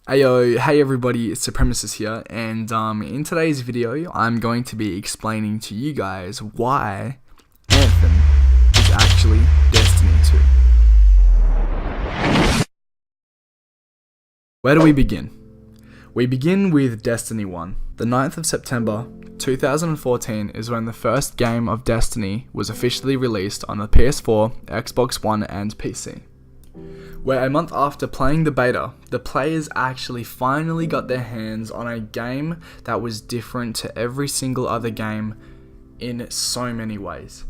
Hey everybody, it's Supremisis here, and in today's video, I'm going to be explaining to you guys why Anthem is actually Destiny 2. Where do we begin? We begin with Destiny 1. The 9th of September 2014 is when the first game of Destiny was officially released on the PS4, Xbox One, and PC. Where a month after playing the beta, the players actually finally got their hands on a game that was different to every single other game in so many ways.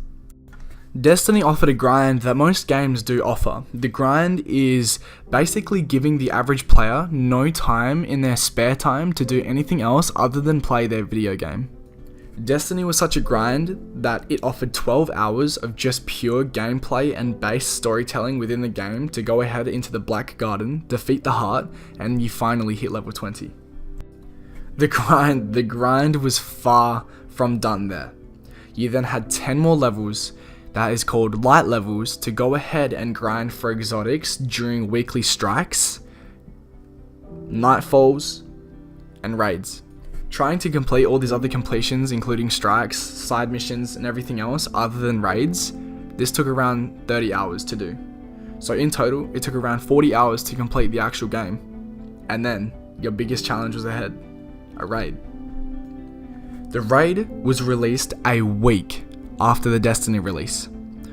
Destiny offered a grind that most games do offer. The grind is basically giving the average player no time in their spare time to do anything else other than play their video game. Destiny was such a grind that it offered 12 hours of just pure gameplay and base storytelling within the game to go ahead into the Black Garden, defeat the Heart, and you finally hit level 20. The grind was far from done there. You then had 10 more levels, that is called light levels, to go ahead and grind for exotics during weekly strikes, nightfalls, and raids. Trying to complete all these other completions, including strikes, side missions, and everything else other than raids, this took around 30 hours to do. So in total, it took around 40 hours to complete the actual game. And then, your biggest challenge was ahead, a raid. The raid was released a week after the Destiny release.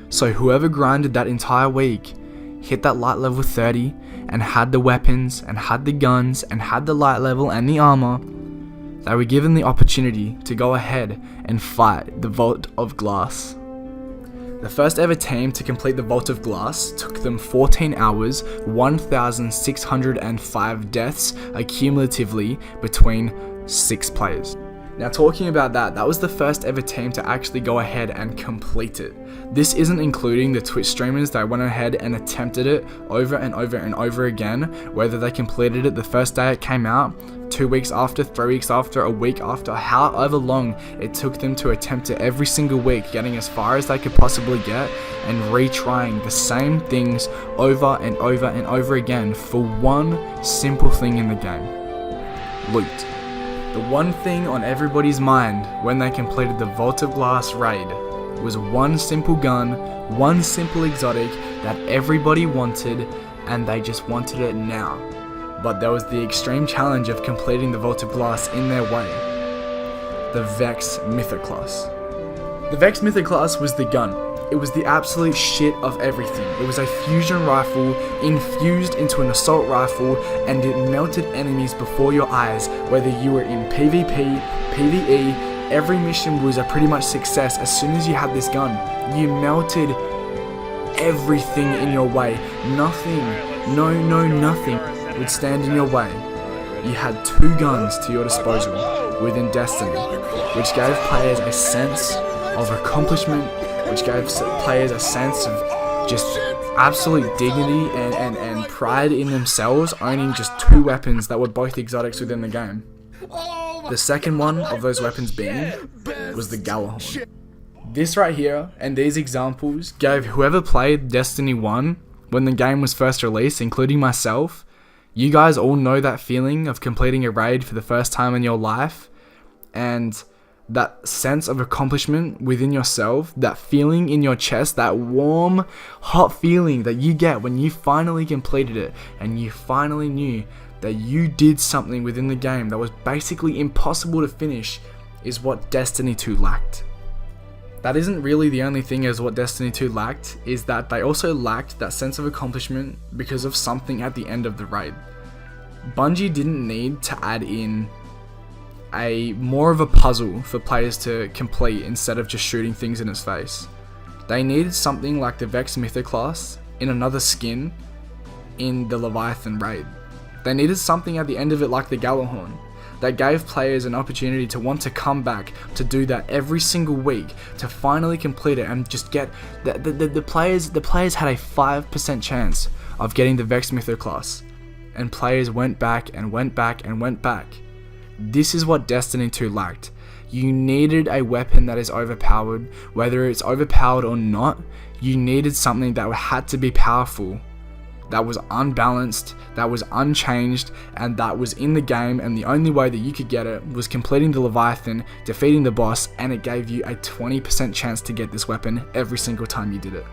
So whoever grinded that entire week, hit that light level 30, and had the weapons, and had the guns, and had the light level and the armor, they were given the opportunity to go ahead and fight the Vault of Glass. The first ever team to complete the Vault of Glass took them 14 hours, 1,605 deaths accumulatively between 6 players. Now talking about that was the first ever team to actually go ahead and complete it. This isn't including the Twitch streamers that went ahead and attempted it over and over and over again, whether they completed it the first day it came out, 2 weeks after, 3 weeks after, a week after, however long it took them to attempt it every single week, getting as far as they could possibly get and retrying the same things over and over and over again for one simple thing in the game: loot. The one thing on everybody's mind when they completed the Vault of Glass raid was one simple gun, one simple exotic that everybody wanted, and they just wanted it now. But there was the extreme challenge of completing the Vault of Glass in their way: the Vex Mythoclast. The Vex Mythoclast was the gun. It was the absolute shit of everything. It was a fusion rifle infused into an assault rifle, and it melted enemies before your eyes, whether you were in PvP, PvE. Every mission was a pretty much success as soon as you had this gun. You melted everything in your way. Nothing would stand in your way. You had 2 guns to your disposal within Destiny, which gave players a sense of accomplishment, which gave players a sense of just absolute dignity and pride in themselves, owning just 2 weapons that were both exotics within the game. The second one of those weapons being was the Galahorn. This right here and these examples gave whoever played Destiny 1 when the game was first released, including myself. You guys all know that feeling of completing a raid for the first time in your life, and that sense of accomplishment within yourself, that feeling in your chest, that warm, hot feeling that you get when you finally completed it and you finally knew that you did something within the game that was basically impossible to finish, is what Destiny 2 lacked. That isn't really the only thing as what Destiny 2 lacked, is that they also lacked that sense of accomplishment because of something at the end of the raid. Bungie didn't need to add in more of a puzzle for players to complete instead of just shooting things in its face. They needed something like the Vex Mythoclast in another skin in the Leviathan raid. They needed something at the end of it like the Galahorn that gave players an opportunity to want to come back to do that every single week, to finally complete it and just get the players had a 5% chance of getting the Vex Mythoclast, and players went back and went back and went back. This is what Destiny 2 lacked. You needed a weapon that is overpowered. Whether it's overpowered or not, you needed something that had to be powerful that was unbalanced, that was unchanged, and that was in the game, and the only way that you could get it was completing the Leviathan, defeating the boss, and it gave you a 20% chance to get this weapon every single time you did it.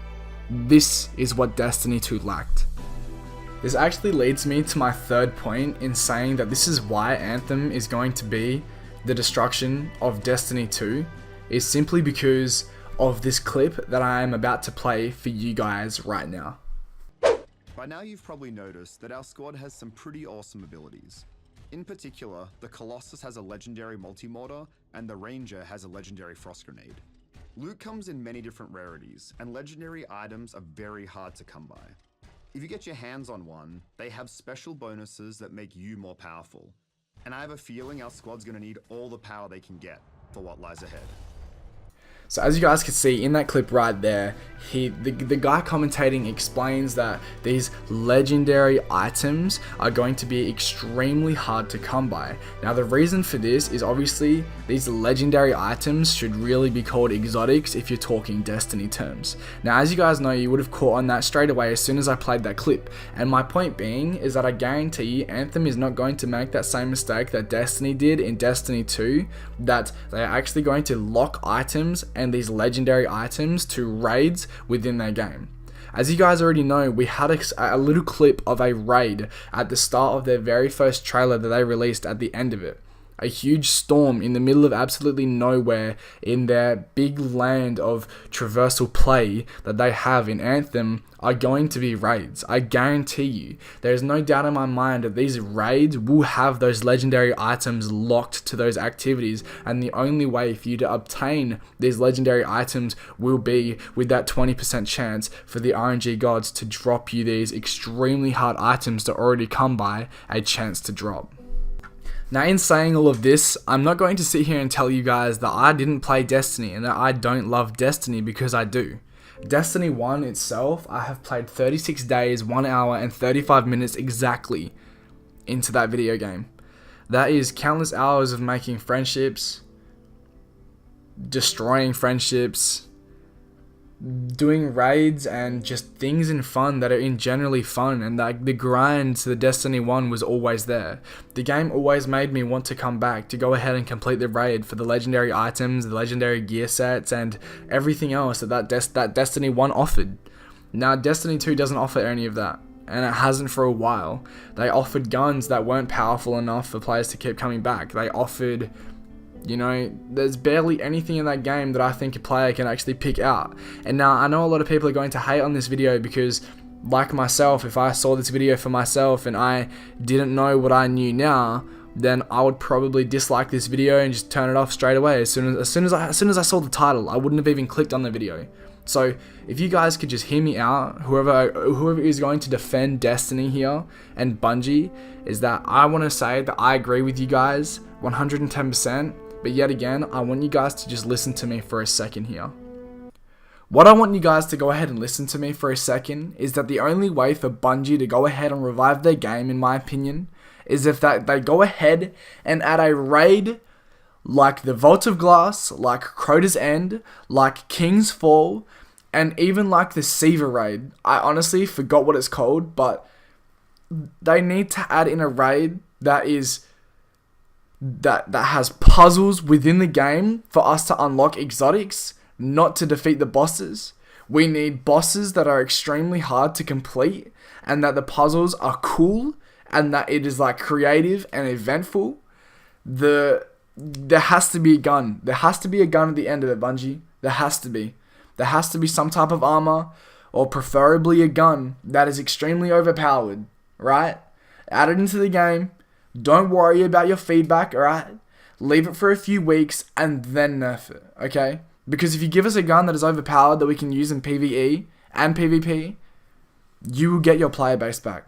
This is what Destiny 2 lacked. This actually leads me to my third point in saying that this is why Anthem is going to be the destruction of Destiny 2, is simply because of this clip that I am about to play for you guys right now. By now you've probably noticed that our squad has some pretty awesome abilities. In particular, the Colossus has a legendary multi-mortar, and the Ranger has a legendary frost grenade. Loot comes in many different rarities, and legendary items are very hard to come by. If you get your hands on one, they have special bonuses that make you more powerful. And I have a feeling our squad's gonna need all the power they can get for what lies ahead. So as you guys can see in that clip right there, the guy commentating explains that these legendary items are going to be extremely hard to come by. Now the reason for this is obviously these legendary items should really be called exotics if you're talking Destiny terms. Now as you guys know, you would have caught on that straight away as soon as I played that clip. And my point being is that I guarantee you Anthem is not going to make that same mistake that Destiny did in Destiny 2, that they are actually going to lock items and these legendary items to raids within their game. As you guys already know, we had a little clip of a raid at the start of their very first trailer that they released at the end of it. A huge storm in the middle of absolutely nowhere in their big land of traversal play that they have in Anthem are going to be raids. I guarantee you. There's no doubt in my mind that these raids will have those legendary items locked to those activities, and the only way for you to obtain these legendary items will be with that 20% chance for the RNG gods to drop you these extremely hard items to already come by a chance to drop. Now in saying all of this, I'm not going to sit here and tell you guys that I didn't play Destiny and that I don't love Destiny, because I do. Destiny 1 itself, I have played 36 days, 1 hour and 35 minutes exactly into that video game. That is countless hours of making friendships, destroying friendships, doing raids and just things in fun that are in generally fun, and like the grind to the Destiny 1 was always there. The game always made me want to come back to go ahead and complete the raid for the legendary items, the legendary gear sets, and everything else that Destiny 1 offered. Now Destiny 2 doesn't offer any of that, and it hasn't for a while. They offered guns that weren't powerful enough for players to keep coming back. They offered, you know, there's barely anything in that game that I think a player can actually pick out. And now I know a lot of people are going to hate on this video because, like myself, if I saw this video for myself and I didn't know what I knew now, then I would probably dislike this video and just turn it off straight away. As soon as I saw the title, I wouldn't have even clicked on the video. So if you guys could just hear me out, whoever is going to defend Destiny here and Bungie, is that I want to say that I agree with you guys 110%. But yet again, I want you guys to just listen to me for a second here. What I want you guys to go ahead and listen to me for a second is that the only way for Bungie to go ahead and revive their game, in my opinion, is if they go ahead and add a raid like the Vault of Glass, like Crota's End, like King's Fall, and even like the Siva raid. I honestly forgot what it's called, but they need to add in a raid that has puzzles within the game for us to unlock exotics, not to defeat the bosses. We need bosses that are extremely hard to complete, and that the puzzles are cool, and that it is like creative and eventful. There has to be a gun. There has to be a gun at the end of it, Bungie. There has to be. There has to be some type of armor, or preferably a gun that is extremely overpowered, right? Add it into the game. Don't worry about your feedback, alright? Leave it for a few weeks and then nerf it, okay? Because if you give us a gun that is overpowered that we can use in PvE and PvP, you will get your player base back.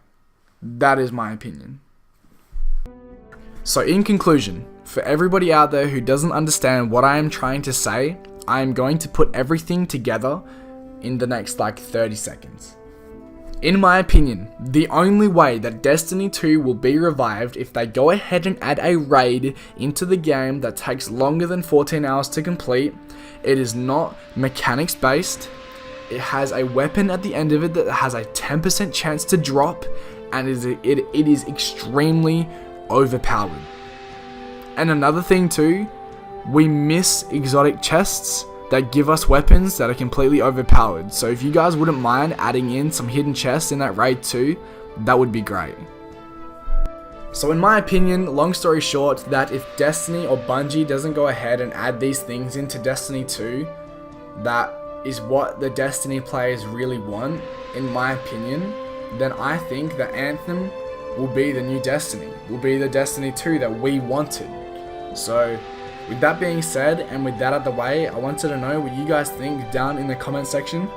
That is my opinion. So in conclusion, for everybody out there who doesn't understand what I am trying to say, I am going to put everything together in the next 30 seconds. In my opinion, the only way that Destiny 2 will be revived if they go ahead and add a raid into the game that takes longer than 14 hours to complete. It is not mechanics based, it has a weapon at the end of it that has a 10% chance to drop, and it is extremely overpowered. And another thing too, we miss exotic chests that give us weapons that are completely overpowered. So if you guys wouldn't mind adding in some hidden chests in that raid too, that would be great. So in my opinion, long story short, that if Destiny or Bungie doesn't go ahead and add these things into Destiny 2, that is what the Destiny players really want, in my opinion, then I think that Anthem will be the new Destiny, will be the Destiny 2 that we wanted. So with that being said, and with that out the way, I wanted to know what you guys think down in the comment section.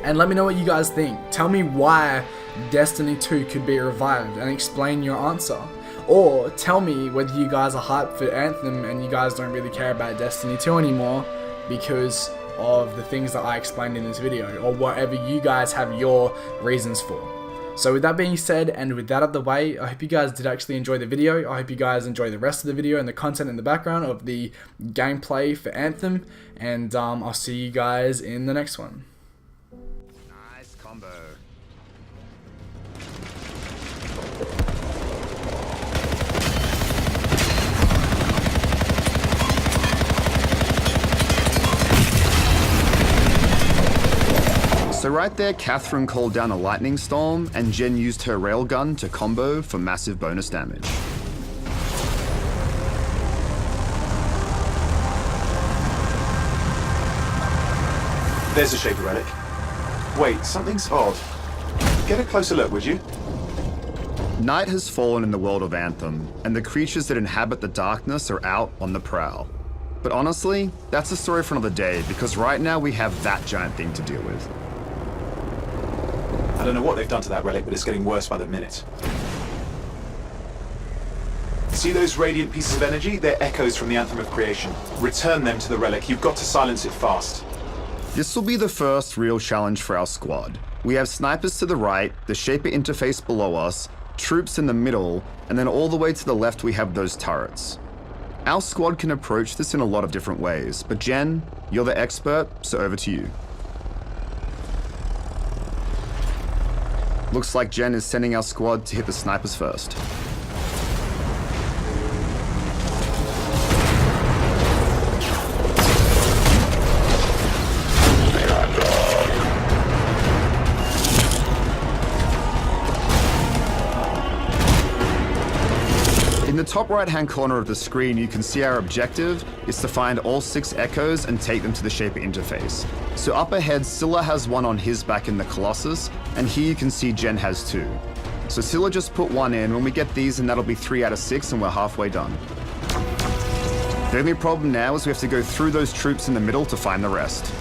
And let me know what you guys think. Tell me why Destiny 2 could be revived and explain your answer. Or tell me whether you guys are hyped for Anthem and you guys don't really care about Destiny 2 anymore because of the things that I explained in this video, or whatever you guys have your reasons for. So with that being said, and with that out of the way, I hope you guys did actually enjoy the video. I hope you guys enjoy the rest of the video and the content in the background of the gameplay for Anthem. And I'll see you guys in the next one. Nice combo. So right there, Catherine called down a lightning storm, and Jen used her railgun to combo for massive bonus damage. There's a Shaper relic. Wait, something's odd. Get a closer look, would you? Night has fallen in the world of Anthem, and the creatures that inhabit the darkness are out on the prowl. But honestly, that's a story for another day, because right now we have that giant thing to deal with. I don't know what they've done to that relic, but it's getting worse by the minute. See those radiant pieces of energy? They're echoes from the Anthem of Creation. Return them to the relic. You've got to silence it fast. This will be the first real challenge for our squad. We have snipers to the right, the Shaper interface below us, troops in the middle, and then all the way to the left we have those turrets. Our squad can approach this in a lot of different ways, but Jen, you're the expert, so over to you. Looks like Jen is sending our squad to hit the snipers first. In the top right-hand corner of the screen, you can see our objective is to find all 6 echoes and take them to the Shaper interface. So up ahead, Scylla has one on his back in the Colossus, and here you can see Jen has 2. So Scylla just put 1 in. When we get these, and that'll be 3 out of 6, and we're halfway done. The only problem now is we have to go through those troops in the middle to find the rest.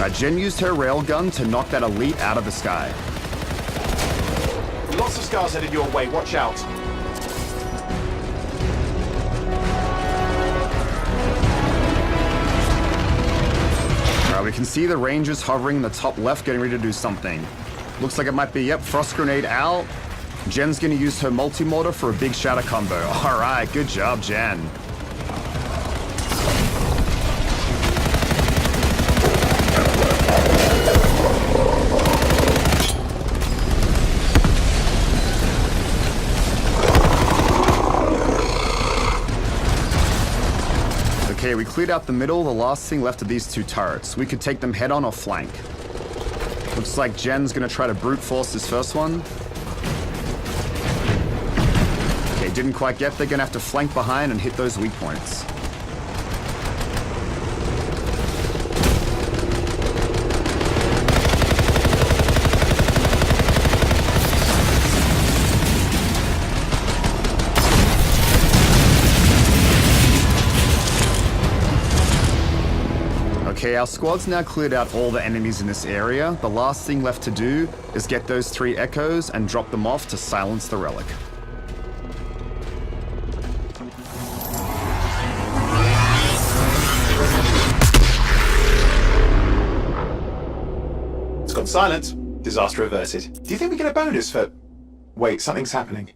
Now, Jen used her railgun to knock that elite out of the sky. Lots of scars headed your way. Watch out. We can see the Rangers hovering in the top left, getting ready to do something. Looks like it might be, yep, Frost Grenade out. Jen's gonna use her multi-mortar for a big shatter combo. All right, good job, Jen. Okay, we cleared out the middle. The last thing left are these 2 turrets. We could take them head on or flank. Looks like Jen's gonna try to brute force this first one. Okay, didn't quite get there. Gonna have to flank behind and hit those weak points. Okay, our squad's now cleared out all the enemies in this area. The last thing left to do is get those 3 echoes and drop them off to silence the relic. It's gone silent. Disaster averted. Do you think we get a bonus for... Wait, something's happening.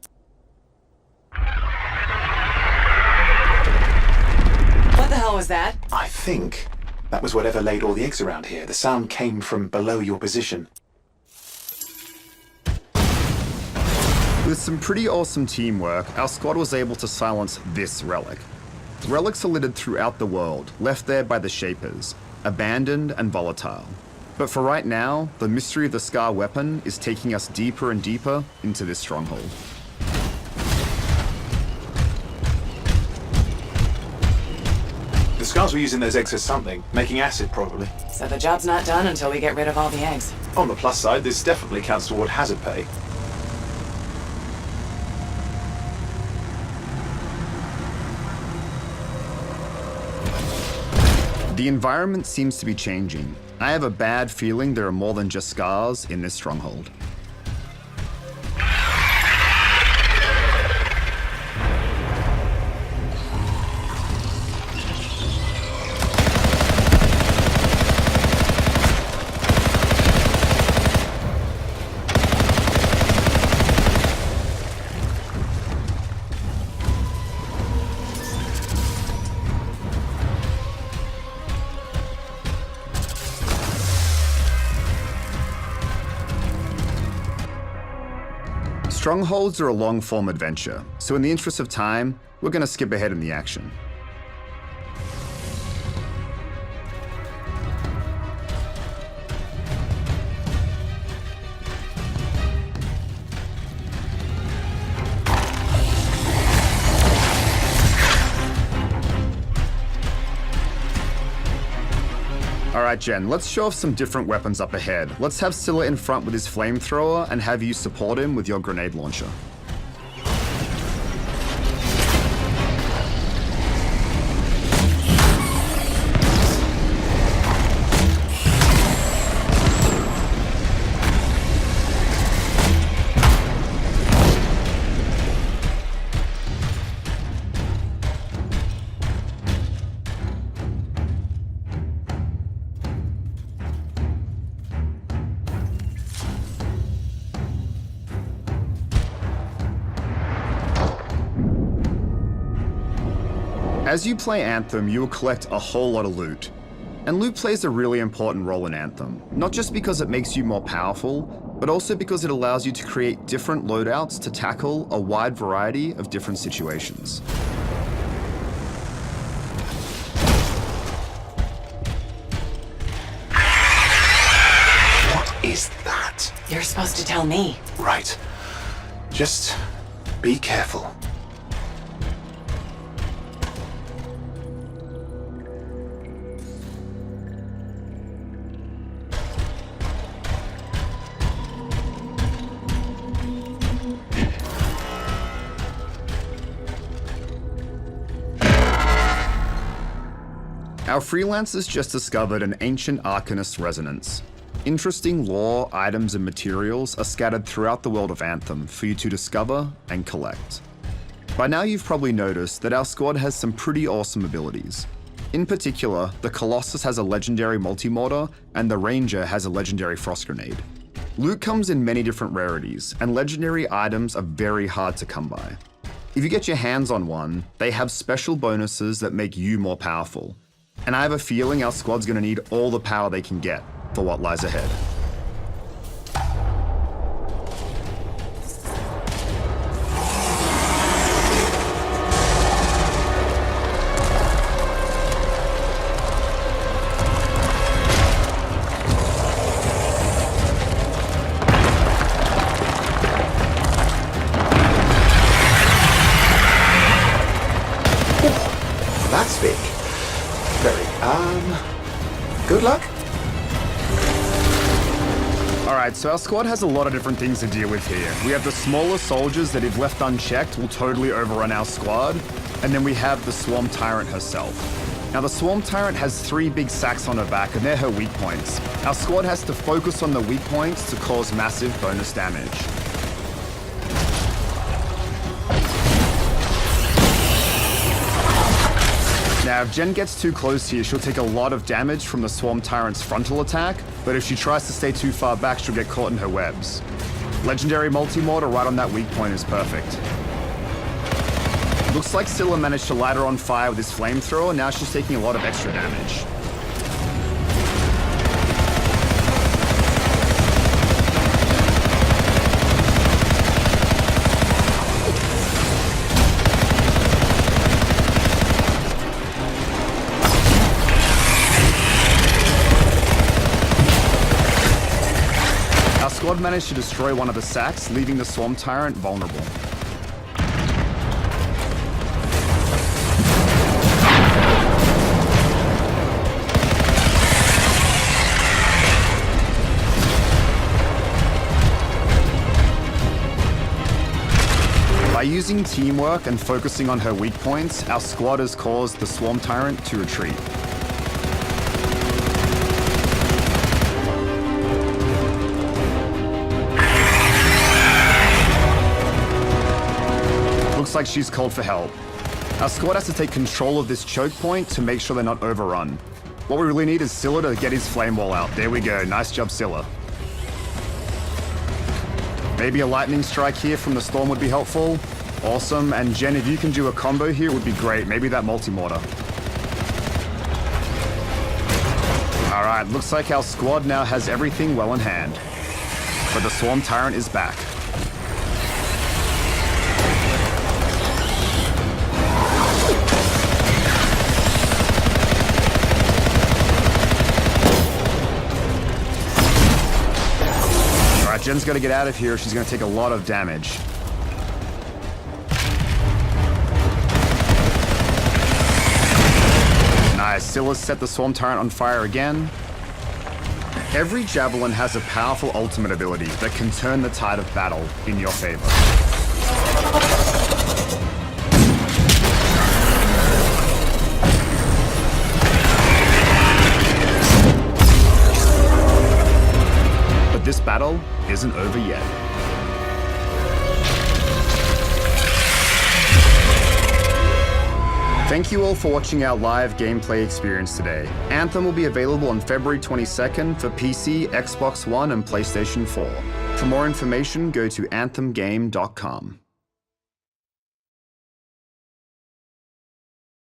What the hell was that? I think That was whatever laid all the eggs around here. The sound came from below your position. With some pretty awesome teamwork, our squad was able to silence this relic. Relics are littered throughout the world, left there by the Shapers, abandoned and volatile. But for right now, the mystery of the Scar weapon is taking us deeper and deeper into this stronghold. The Scars were using those eggs for something, making acid probably. So the job's not done until we get rid of all the eggs. On the plus side, this definitely counts toward hazard pay. The environment seems to be changing. I have a bad feeling there are more than just Scars in this stronghold. Strongholds are a long-form adventure, so in the interest of time, we're going to skip ahead in the action. Alright Jen, let's show off some different weapons up ahead. Let's have Scylla in front with his flamethrower and have you support him with your grenade launcher. As you play Anthem, you will collect a whole lot of loot. And loot plays a really important role in Anthem, not just because it makes you more powerful, but also because it allows you to create different loadouts to tackle a wide variety of different situations. What is that? You're supposed to tell me. Right. Just be careful. Our freelancers just discovered an ancient Arcanist resonance. Interesting lore, items, and materials are scattered throughout the world of Anthem for you to discover and collect. By now you've probably noticed that our squad has some pretty awesome abilities. In particular, the Colossus has a legendary multi-mortar, and the Ranger has a legendary frost grenade. Loot comes in many different rarities, and legendary items are very hard to come by. If you get your hands on one, they have special bonuses that make you more powerful. And I have a feeling our squad's gonna need all the power they can get for what lies ahead. That's big. Very, good luck? Alright, so our squad has a lot of different things to deal with here. We have the smaller soldiers that if left unchecked will totally overrun our squad, and then we have the Swarm Tyrant herself. Now the Swarm Tyrant has 3 big sacks on her back and they're her weak points. Our squad has to focus on the weak points to cause massive bonus damage. Now, if Jen gets too close here, she'll take a lot of damage from the Swarm Tyrant's frontal attack, but if she tries to stay too far back, she'll get caught in her webs. Legendary multi-mortar right on that weak point is perfect. Looks like Scylla managed to light her on fire with his flamethrower, now she's taking a lot of extra damage. managed to destroy one of the sacks, leaving the Swarm Tyrant vulnerable. By using teamwork and focusing on her weak points, our squad has caused the Swarm Tyrant to retreat. Looks like she's called for help. Our squad has to take control of this choke point to make sure they're not overrun. What we really need is Scylla to get his flame wall out. There we go, nice job Scylla. Maybe a lightning strike here from the storm would be helpful. Awesome, and Jen, if you can do a combo here, it would be great. Maybe that multi-mortar. Alright, looks like our squad now has everything well in hand. But the Swarm Tyrant is back. Alright, Jen's got to get out of here. She's going to take a lot of damage. Nice. Scylla set the Swarm Tyrant on fire again. Every Javelin has a powerful ultimate ability that can turn the tide of battle in your favor. But this battle isn't over yet. Thank you all for watching our live gameplay experience today. Anthem will be available on February 22nd for PC, Xbox One, and PlayStation 4. For more information, go to anthemgame.com.